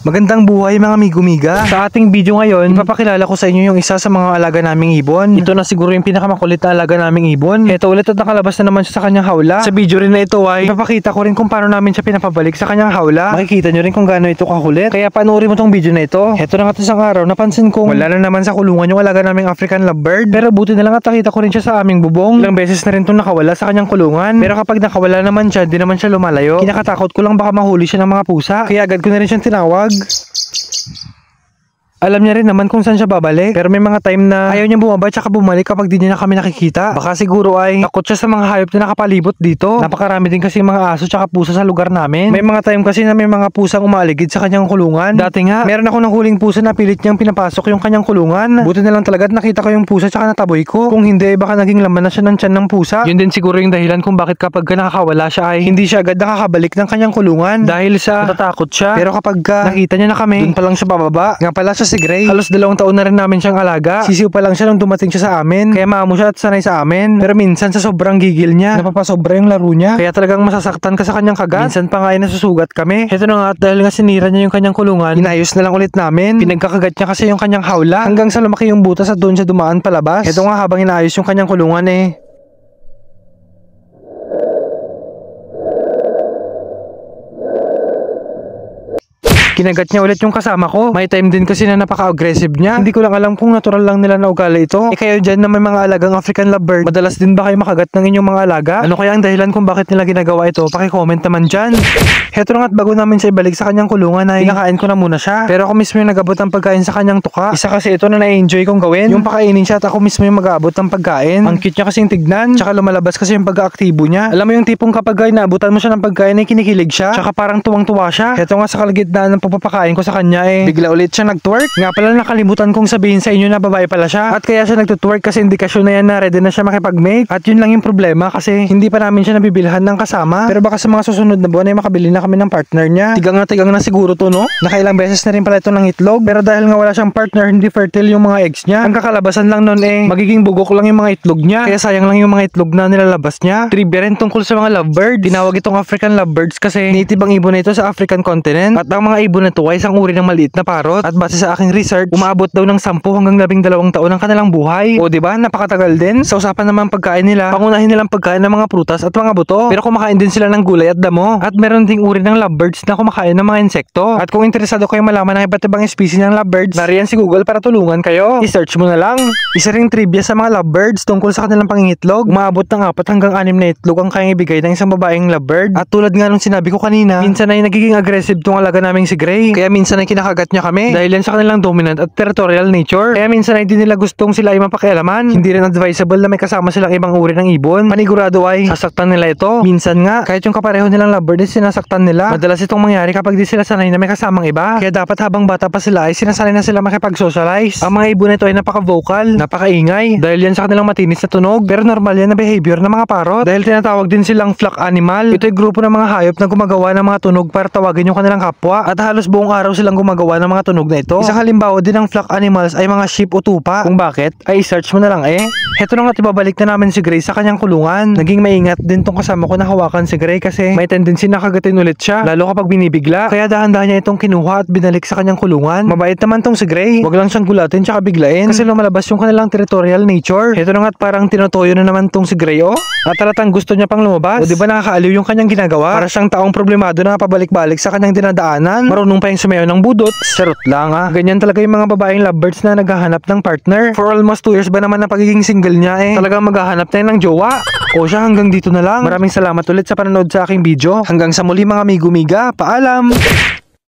Magandang buhay mga amigo-miga. Sa ating video ngayon, ipapakilala ko sa inyo yung isa sa mga alaga naming ibon. Ito na siguro yung pinakamakulit na alaga naming ibon. Ito ulit at nakalabas na naman siya sa kanyang hawla. Sa video rin na ito ay ipapakita ko rin kung paano namin siya pinapabalik sa kanyang hawla. Makikita nyo rin kung gaano ito kakulit. Kaya panoorin mo tong video na ito. Ito na nga isang araw, napansin kong wala na naman sa kulungan yung alaga naming African lovebird. Pero buti na lang at nakita ko rin siya sa aming bubong. Ilang beses na rin itong nakawala sa kanyang kulungan. Pero kapag nakawala naman siya, di naman siya lumalayo. Kinakatakot ko lang baka mahuli siya ng mga pusa. Kaya agad ko na rin siyang tinawag. Alam niya rin naman kung saan siya babalik. Pero may mga time na ayaw niya bumaba tsaka bumalik kapag di niya na kami nakikita. Baka siguro ay takot siya sa mga hayop na nakapalibot dito. Napakarami din kasi mga aso tsaka pusa sa lugar namin. May mga time kasi na may mga pusang umaligid sa kanyang kulungan. Dati nga, meron ako ng huling pusa na pilit niyang pinapasok yung kanyang kulungan. Buti na lang talaga at nakita ko yung pusa tsaka nataboy ko. Kung hindi, baka naging laman na siya ng tiyan ng pusa. Yun din siguro yung dahilan kung bakit kapag nakakawala siya ay hindi siya agad nakakabalik ng kanyang kulungan. Dahil sa natatakot siya. Pero kapag nakita niya na kami, dun pa lang siya bababa. Nga pala siya si Gray. Halos 2 taon na rin namin siyang alaga. Sisiw pa lang siya nung dumating siya sa amin. Kaya maamo siya at sanay sa amin. Pero minsan sa sobrang gigil niya, napapasobra yung laro niya. Kaya talagang masasaktan ka sa kanyang kagat. Minsan pa nga ay nasusugat kami. Ito na nga at dahil nga sinira niya yung kanyang kulungan, inayos na lang ulit namin. Pinagkakagat niya kasi yung kanyang hawla hanggang sa lumaki yung butas at doon siya dumaan palabas. Ito nga habang inaayos yung kanyang kulungan kinagat niya ulit yung kasama ko. May time din kasi na napaka-aggressive niya. Hindi ko lang alam kung natural lang nila na ugali ito. Kayo dyan na may mga alagang African lovebird, madalas din ba kayo makagat ng inyong mga alaga? Ano kaya ang dahilan kung bakit nila ginagawa ito? Paki-comment naman dyan. Heto na nga't bago namin siya ibalik sa kanyang kulungan ay pinakain ko na muna siya. Pero ako mismo yung nag-abot ng pagkain sa kanyang tuka. Isa kasi ito na na-enjoy kong gawin. Yung pakainin siya at ako mismo yung mag-aabot ng pagkain. Ang cute niya kasing tignan. Tsaka lumalabas kasi yung pag-aaktibo niya. Alam mo yung tipong kapag naabutan mo siya ng pagkain ay kinikilig siya. Tsaka parang tuwang-tuwa siya. Heto nga sa kalagitnaan ng pagpapakain ko sa kanya bigla ulit siya nag-twerk. Nga pala nakalimutan kong sabihin sa inyo na babae pala siya. At kaya siya nag-twerk kasi indikasyon na yan na ready na siya makipag-mate. At yun lang yung problema kasi hindi pa namin siya nabibilhan ng kasama. Pero baka sa mga susunod na buwan ay makabili na kami ng partner niya. Tigang na siguro to, no? Nakailang beses na rin pala ito ng itlog. Pero dahil nga wala siyang partner, hindi fertile yung mga eggs niya. Ang kakalabasan lang nun magiging bugok lang yung mga itlog niya. Kaya sayang lang yung mga itlog na nilalabas niya. Trivia rin tungkol sa mga lovebird. Tinawag itong African lovebirds kasi native ang ibon na ito sa African continent. At ang mga ibon na ito ay isang uri ng maliit na parrot. At base sa aking research, umaabot daw ng 10 hanggang 12 taon ang kanilang buhay. O diba, napakatagal din. Sa usapan naman pagkain nila, pangunahin nilang pagkain ng mga prutas at mga buto. Pero kumakain din sila ng gulay at damo. At meron ding uri ng lovebirds na kumakain ng mga insekto. At kung interesado kayong malaman ng iba't ibang species ng lovebirds, nariyan si Google para tulungan kayo. I-search mo na lang. Isa ring trivia sa mga lovebirds tungkol sa kanilang pangingitlog. Umaabot ng 4 hanggang 6 na itlog ang kayang ibigay ng isang babaeng lovebird. At tulad nga nung sinabi ko kanina, minsan ay nagiging aggressive tong alaga naming si Gray. Kaya minsan ay kinakagat niya kami dahil yan sa kanilang dominant at territorial nature. Kaya minsan ay di nila gustong sila ay mapakialaman. Hindi rin advisable na may kasama silang ibang uri ng ibon. Panigurado ay sasaktan nila ito. Minsan nga, kahit yung kapareho nilang lovebird ay sinasaktan nila. Madalas itong mangyari kapag di sila sanay na may kasamang iba. Kaya dapat habang bata pa sila ay sinasanay na sila makipag-socialize. Ang mga ibon nito ay napaka-vocal, napaka-ingay dahil yan sa kanilang matinis na tunog. Pero normal yan na behavior ng mga parrot dahil tinatawag din silang flock animal. Ito ay grupo ng mga hayop na gumagawa ng mga tunog para tawagin yung kanilang kapwa. At halos buong araw silang gumagawa ng mga tunog na ito. Isang halimbawa din ng flock animals ay mga sheep o tupa. Kung bakit, ay search mo na lang Heto na nga ibabalik na namin si Gray sa kanyang kulungan. Naging maingat din tong kasama ko na hawakan si Gray kasi may tendency na kagatin ulit siya, lalo kapag binibigla. Kaya dahan-dahan niya itong kinuha at binalik sa kanyang kulungan. Mabait naman tong si Gray. Wag lang siyang gulatin tsaka biglain kasi lumalabas yung kanilang territorial nature. Heto na nga parang tinotoyo na naman tong si Gray at talatang gusto niya pang lumabas. O diba nakakaaliw yung kanyang ginagawa? Para siyang taong problemado na pabalik-balik sa kanyang dinadaanan. Marunong pa yung sumayaw ng budot. Charot lang Ganyan talaga yung mga babaeng lovebirds na naghahanap ng partner. For almost 2 years ba naman na pagiging single niya talagang maghahanap tayo ng jowa. O siya, hanggang dito na lang. Maraming salamat ulit sa panonood sa aking video. Hanggang sa muli mga amigo-miga. Paalam!